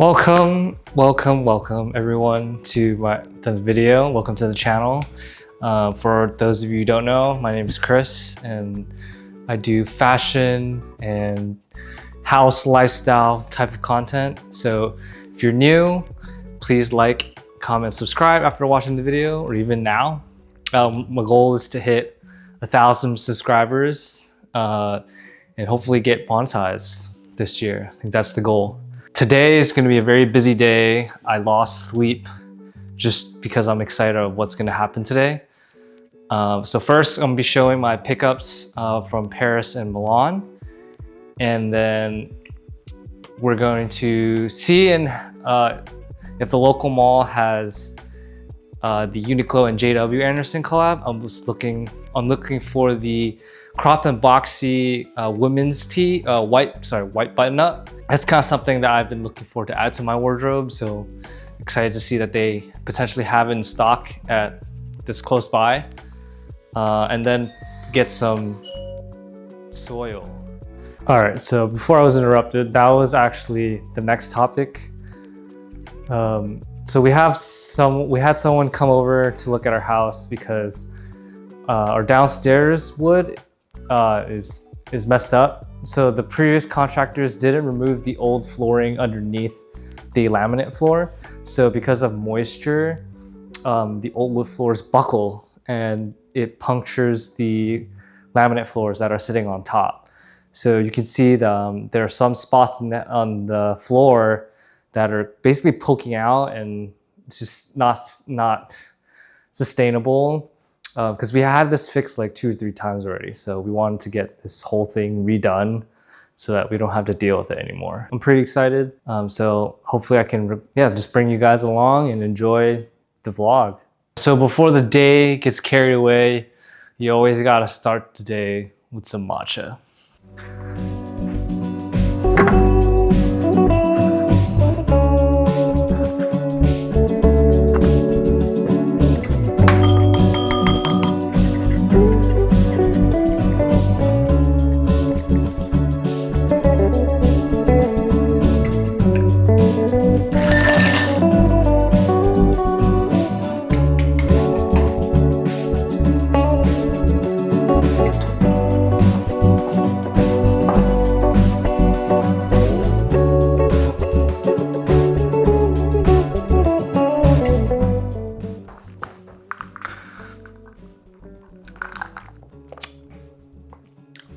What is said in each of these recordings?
Welcome everyone to the video. Welcome to the channel. For those of you who don't know, my name is Chris and I do fashion and house lifestyle type of content. So if you're new, please like, comment, subscribe after watching the video or even now. My goal is to hit 1,000 subscribers and hopefully get monetized this year. I think that's the goal. Today is going to be a very busy day. I lost sleep just because I'm excited of what's going to happen today. So first, I'm going to be showing my pickups from Paris and Milan. And then we're going to see if the local mall has the Uniqlo and JW Anderson collab. I'm looking for the cropped and boxy women's tee, white button up. That's kind of something that I've been looking forward to add to my wardrobe. So excited to see that they potentially have it in stock at this close by. And then get some soil. All right, so before I was interrupted, that was actually the next topic. So we had someone come over to look at our house because our downstairs wood is messed up. So the previous contractors didn't remove the old flooring underneath the laminate floor. So because of moisture, the old wood floors buckle and it punctures the laminate floors that are sitting on top. So you can see there are some spots on the floor that are basically poking out, and it's just not sustainable. Because we had this fixed like 2 or 3 times already. So we wanted to get this whole thing redone so that we don't have to deal with it anymore. I'm pretty excited. So hopefully I can just bring you guys along and enjoy the vlog. So before the day gets carried away, you always gotta start the day with some matcha.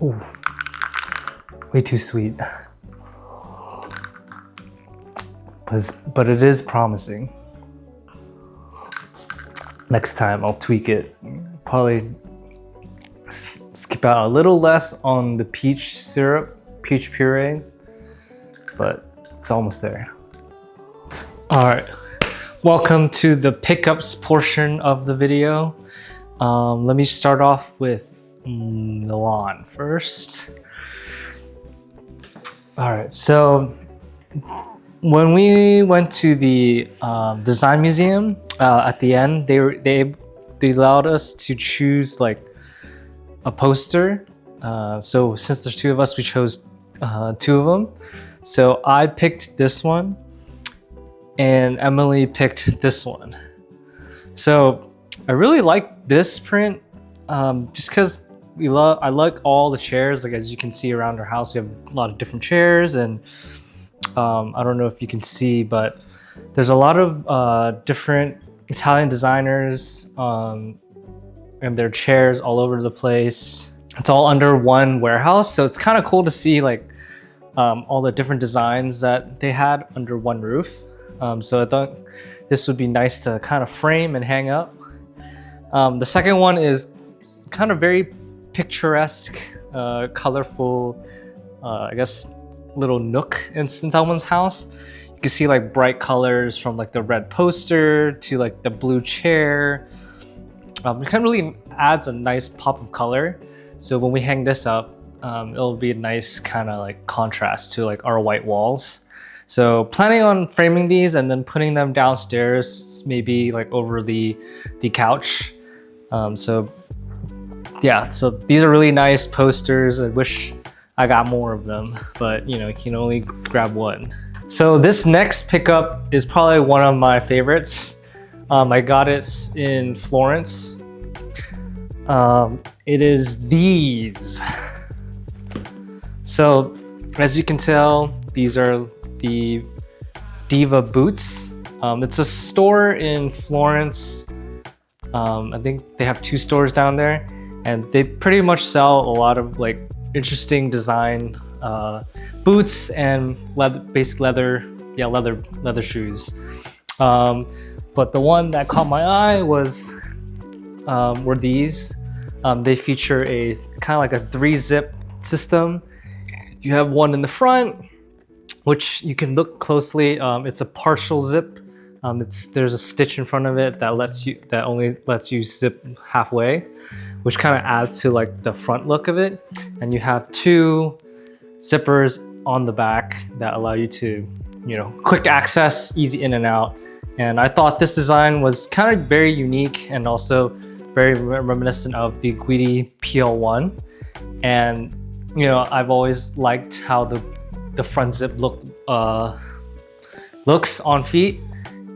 Ooh, way too sweet. But it is promising. Next time I'll tweak it. Probably skip out a little less on the peach syrup, peach puree, but it's almost there. All right, welcome to the pickups portion of the video. Let me start off with Milan first. All right, so when we went to the design museum at the end, they allowed us to choose like a poster. So since there's 2 of us, we chose 2 of them. So I picked this one and Emily picked this one. So I really like this print just because I like all the chairs. Like as you can see around our house, we have a lot of different chairs, and I don't know if you can see, but there's a lot of different Italian designers and their chairs all over the place. It's all under one warehouse, so it's kind of cool to see like all the different designs that they had under one roof. So I thought this would be nice to kind of frame and hang up. The second one is kind of very picturesque, colorful, I guess little nook in someone's house. You can see like bright colors from like the red poster to like the blue chair. It kind of really adds a nice pop of color. So when we hang this up, it'll be a nice kind of like contrast to like our white walls. So planning on framing these and then putting them downstairs, maybe like over the couch. So these are really nice posters. I wish I got more of them, but you know, you can only grab one. So this next pickup is probably one of my favorites. I got it in Florence. It is these. So as you can tell, these are the Diva boots. It's a store in Florence. I think they have 2 stores down there, and they pretty much sell a lot of like interesting design boots and basic leather shoes. But the one that caught my eye was were these. They feature a kind of like a 3-zip system. You have one in the front, which you can look closely. It's a partial zip. There's a stitch in front of it that only lets you zip halfway, which kind of adds to like the front look of it. And you have 2 zippers on the back that allow you to, quick access, easy in and out. And I thought this design was kind of very unique and also very reminiscent of the Guidi PL1. And I've always liked how the front zip looks on feet.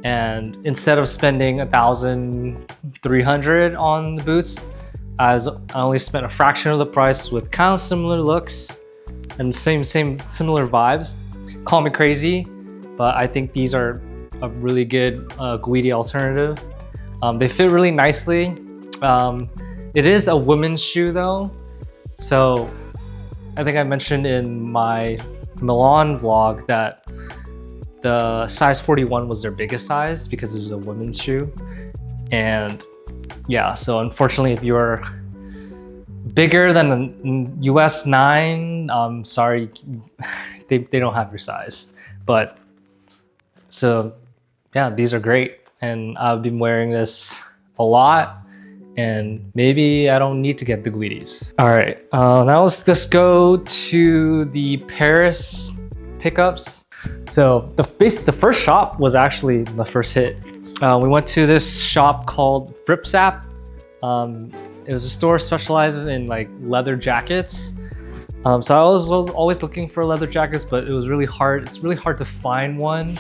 And instead of spending $1,300 on the boots, I only spent a fraction of the price with kind of similar looks and similar vibes. Call me crazy, but I think these are a really good Guidi alternative. They fit really nicely. It is a women's shoe though, so I think I mentioned in my Milan vlog that the size 41 was their biggest size because it was a women's shoe. And yeah, so unfortunately, if you're bigger than a US 9, sorry, they don't have your size. But so yeah, these are great. And I've been wearing this a lot, and maybe I don't need to get the Guidis. All right, now let's just go to the Paris pickups. So the first shop was actually the first hit. We went to this shop called Fripsap. It was a store specializes in like leather jackets. So I was always looking for leather jackets, but it was really hard. It's really hard to find one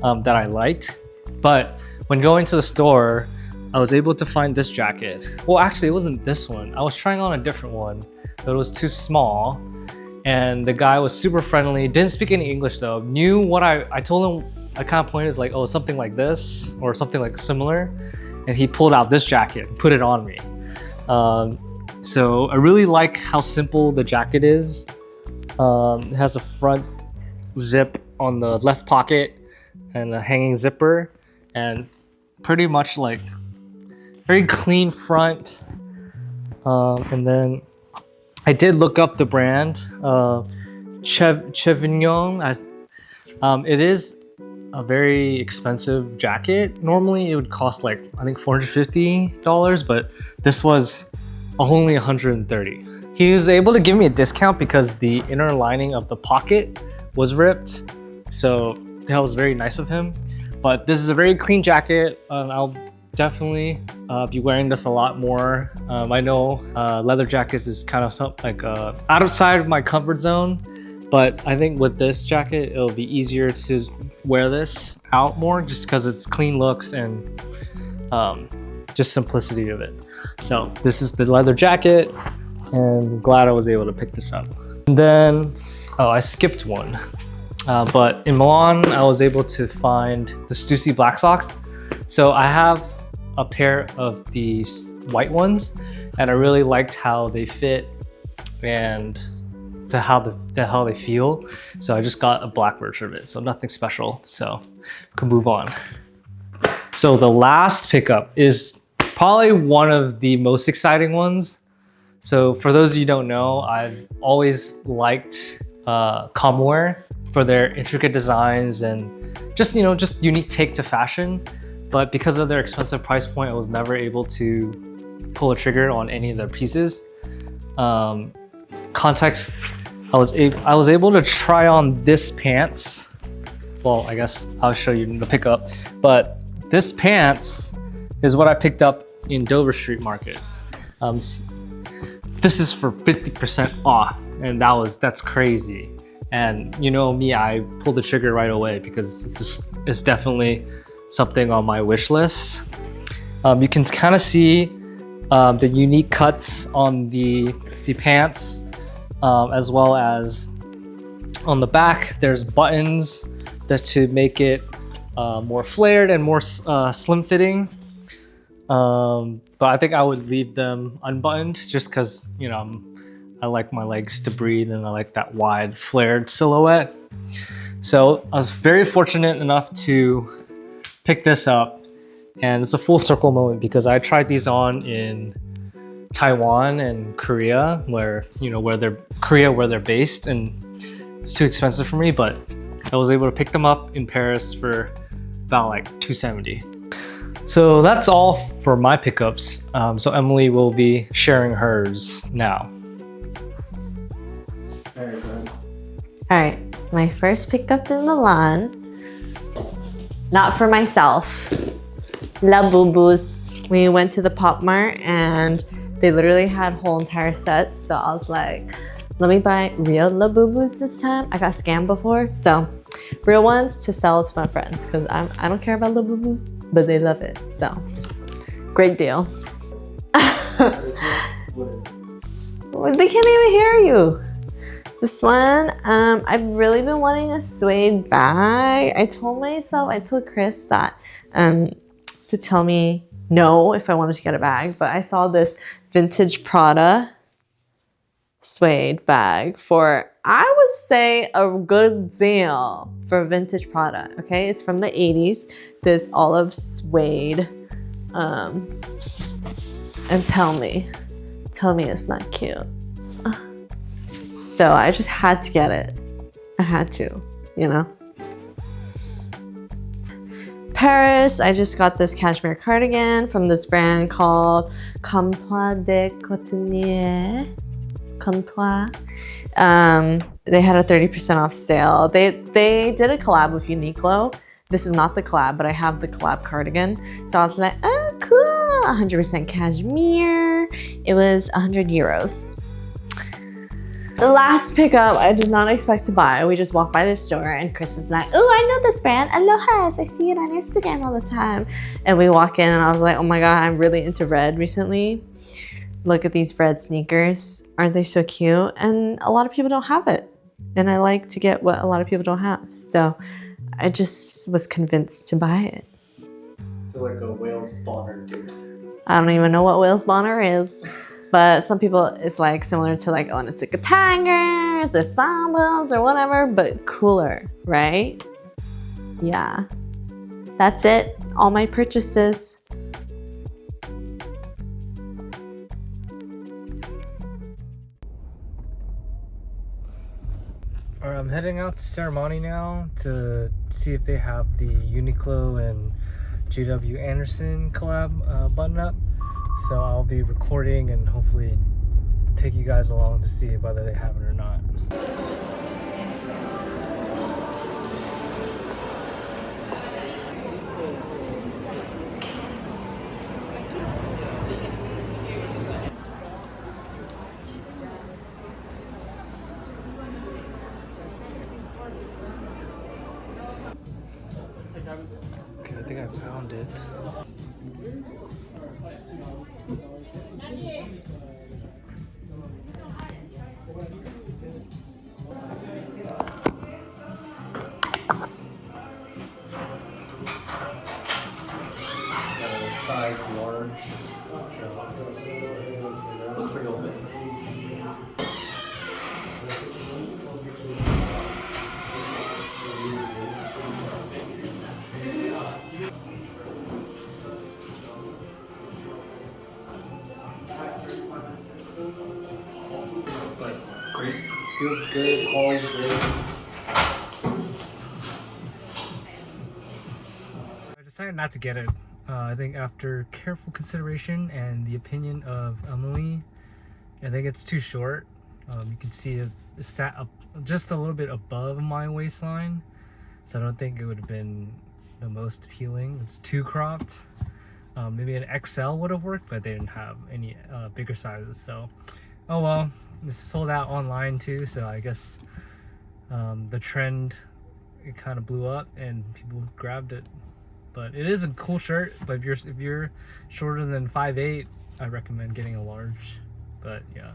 that I liked. But when going to the store, I was able to find this jacket. Well, actually, it wasn't this one. I was trying on a different one, but it was too small. And the guy was super friendly, didn't speak any English though, knew what I told him. I kind of pointed like, oh, something like this or something like similar. And he pulled out this jacket and put it on me. So I really like how simple the jacket is. It has a front zip on the left pocket and a hanging zipper, and pretty much like very clean front. And then I did look up the brand, Cmmawear. It is a very expensive jacket. Normally it would cost like, I think $450, but this was only $130. He was able to give me a discount because the inner lining of the pocket was ripped. So that was very nice of him. But this is a very clean jacket. I'll definitely be wearing this a lot more. I know leather jackets is kind of outside of my comfort zone, but I think with this jacket, it'll be easier to wear this out more just because it's clean looks and just simplicity of it. So this is the leather jacket, and I'm glad I was able to pick this up. And then, oh, I skipped one. But in Milan, I was able to find the Stussy black socks. So I have a pair of these white ones, and I really liked how they fit and how they feel. So I just got a black version of it, so nothing special. So we can move on. So the last pickup is probably one of the most exciting ones. So for those of you who don't know, I've always liked Cmmawear for their intricate designs and just unique take to fashion. But because of their expensive price point, I was never able to pull a trigger on any of their pieces. Context, I was able to try on this pants. Well, I guess I'll show you the pickup. But this pants is what I picked up in Dover Street Market. This is for 50% off, and that's crazy. and you know me, I pulled the trigger right away because it's definitely something on my wish list. You can kind of see the unique cuts on the pants, as well as on the back. There's buttons that to make it more flared and more slim fitting. But I think I would leave them unbuttoned just because, you know, I like my legs to breathe and I like that wide flared silhouette. So I was very fortunate enough to pick this up, and it's a full circle moment because I tried these on in Taiwan and Korea, where they're based, and it's too expensive for me, but I was able to pick them up in Paris for about like $270. So that's all for my pickups. So Emily will be sharing hers now. Very good. All right, my first pickup in Milan. Not for myself. Labubu's. We went to the Pop Mart and they literally had whole entire sets. So I was like, let me buy real Labubu's this time. I got scammed before, so real ones to sell to my friends because I don't care about Labubu's, but they love it. So great deal. They can't even hear you. This one, I've really been wanting a suede bag. I told Chris that to tell me no if I wanted to get a bag, but I saw this vintage Prada suede bag for, I would say, a good deal for vintage Prada. Okay, it's from the 80s. This olive suede, and tell me it's not cute. So I just had to get it. I had to, you know. Paris, I just got this cashmere cardigan from this brand called Comptoir de Cotonnier. Comptoir. They had a 30% off sale. They did a collab with Uniqlo. This is not the collab, but I have the collab cardigan. So I was like, oh, cool, 100% cashmere. It was 100 euros. The last pickup I did not expect to buy. We just walked by this store and Chris is like, oh, I know this brand, Aloha's. I see it on Instagram all the time. And we walk in and I was like, oh my God, I'm really into red recently. Look at these red sneakers. Aren't they so cute? And a lot of people don't have it. And I like to get what a lot of people don't have. So I just was convinced to buy it. It's like a Wales Bonner, dude. I don't even know what Wales Bonner is. But some people, it's like similar to like, oh, and it's like a Tigers or Sambas or whatever, but cooler, right? Yeah. That's it. All my purchases. Alright, I'm heading out to Ceremony now to see if they have the Uniqlo and JW Anderson collab button up. So I'll be recording and hopefully take you guys along to see whether they have it or not. Okay, I think I found it. Size large, so looks like it'll fit. But great, feels good, quality's great. I decided not to get it. I think after careful consideration and the opinion of Emily, I think it's too short. You can see it's sat up just a little bit above my waistline, so I don't think it would have been the most appealing. It's too cropped. Maybe an XL would have worked, but they didn't have any bigger sizes. So, oh well. This is sold out online too, so I guess the trend, it kind of blew up and people grabbed it. But it is a cool shirt. But if you're shorter than 5'8", I recommend getting a large. But yeah.